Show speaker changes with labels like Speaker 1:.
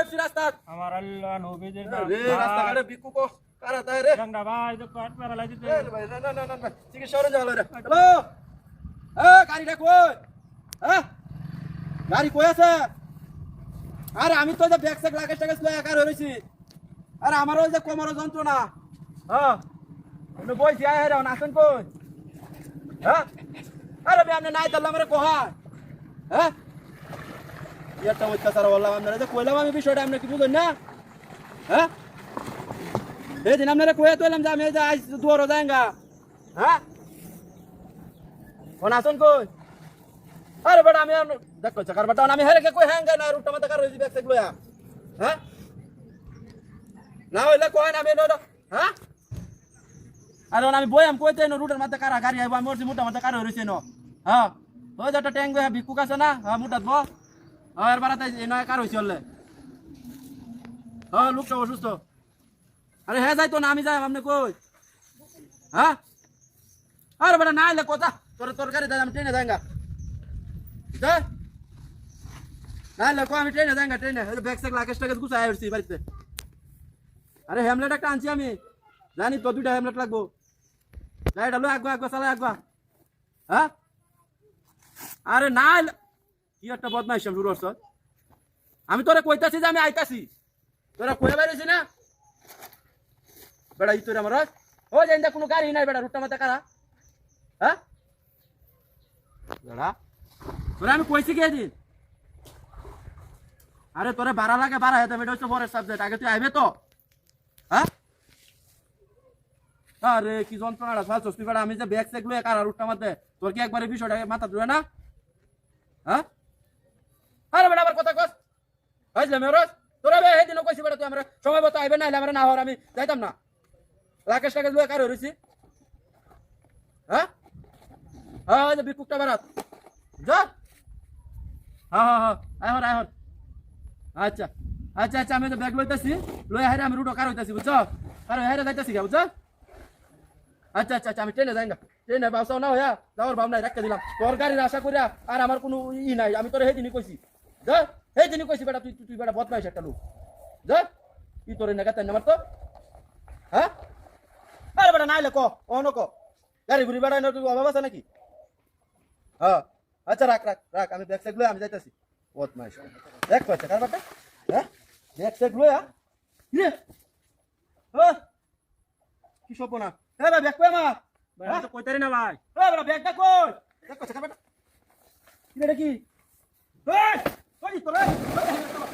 Speaker 1: উঠছি রাস্তা
Speaker 2: আমার আল্লাহ নবীজির
Speaker 1: রে রাস্তা কাটে বিকু কো কারা তাই রে
Speaker 2: জাঙ্গা ভাই তো কাট মারা লাগিতে
Speaker 1: ভাই না না না না চিকিৎসা করে যাও রে হ্যালো গাড়িটা কই হ্যাঁ গাড়ি কই আছে আরে আমি তো যে ব্যাগ স্যাগ লাগেজ টাগেজ লয়ে একা রইছি আরে আমারও যে কোমর যন্ত্রণা হ্যাঁ আপনি বইছি আয় রে নাচেন কই হ্যাঁ আরে আমি আপনি নাই তাহলে আমারে কোহায় হ্যাঁ একটা অত্যাচার বললাম আপনারা যে কইলাম আমি বিষয়টা আপনি কি বুঝেন না হ্যাঁ এই দিন আপনারা কয়ে তুইলাম যে আমি এই যে আজ দুয়ারও যাইঙ্গা হ্যাঁ কোন আসুন কই আরে বেটা আমি দেখো চাকার বেটা আমি হেরে কই হ্যাঙ্গা না রুটটা মাথা কার হইছি ব্যাগ সেগ লয়া হ্যাঁ না হইলে কয় না আমি হ্যাঁ আরে আমি বইয়াম কইতে ন রুটের মাথা কারা গাড়ি আইবো আমি ওরছি মোটা মাথা কার হইছে ন হ্যাঁ ওই যে একটা ট্যাঙ্ক ভিক্ষুক আছে না হ্যাঁ মোটাত ব আর বারাতে এই নয় কার হইছে হলে হ্যাঁ লোকটা অসুস্থ আরে হ্যাঁ যাই তো না আমি যাই আপনি কই হ্যাঁ আরে বেটা না এলে কথা তোর তরকারি দেয় আমি ট্রেনে যাইঙ্গা যা না এলে কো আমি ট্রেনে যাইঙ্গা ট্রেনে ব্যাগ স্যাগ লাগেজ টাগেজ গুছাই আসছি বাড়িতে আরে হ্যামলেট একটা আনছি আমি জানি তো দুইটা হ্যামলেট লাগবো গাড়িটা লো আগবা আগবা চালাই আগবা হ্যাঁ আরে না কি একটা বদমাইশ শুরু করছ আমি তোরে কইতাছি যে আমি আইতাছি তোরা কয়ে বাইরেছি না বেড়া ই তোর আমার ও যাই কোনো গাড়ি নাই বেড়া রুটটা মাথা কারা হ্যাঁ বেড়া তোরা আমি কইছি কে দিন আরে তোরে বাড়া লাগে বাড়া হেতে এটা হচ্ছে পরের সাবজেক্ট আগে তুই আইবে তো হ্যাঁ আরে কি যন্ত্রণাটা ফালছস তুই বেড়া আমি যে ব্যাগ চেক লয়ে কারা রুটটা মাথা তোর কি একবারে বিষয়টা মাথা ধরে না হ্যাঁ আরে বেড়া আবার কথা কস বুঝলাম রস তোরা বে হেদিনও কইছি বেড়া তুই আমরা সময় মতো আইবে না হলে আমরা না হওয়ার আমি যাইতাম না রাকেশ টাকেশ লয়ে কার হইছি হ্যাঁ হ্যাঁ যে বিকুকটা বারাত যা হ্যাঁ হ্যাঁ হ্যাঁ আইহর আইহর আচ্ছা আচ্ছা আচ্ছা আমি তো ব্যাগ লইতাছি লই হারে আমি রুটো কার হইতাছি বুঝছো কার হারে যাইতাছি গা বুঝছো আচ্ছা আচ্ছা আচ্ছা আমি ট্রেনে যাইঙ্গা ট্রেনে বাসাও না হইয়া যাওয়ার ভাব নাই রাখতে দিলাম তোর গাড়ির আশা করিয়া আর আমার কোনো ই নাই আমি তোর হেদিনই কইছি যা হেদিনই কইছি বেটা তুই তুই বেটা বদমাইশ একটা লোক যা কি তোর না গাতাই নামার তো হ্যাঁ আরে বেটা নাইলে ক ও নক গাড়ি ঘুরি বেড়াই না তুই অভাব আছে নাকি হ্যাঁ আচ্ছা রাখ রাখ রাখ আমি ব্যাগ সেগ লয়ে আমি যাইতাছি বদমাইশ দেখ কইছে কার বাটা হ্যাঁ ব্যাগ সেগ লয়া রে ও কি সপনা এ ভাই ব্যাগ কই আমার ভাই তো কইতারি না ভাই এ বড় ব্যাগটা কই দেখ কইছে কার বাটা কি রে কি এই কই তোরা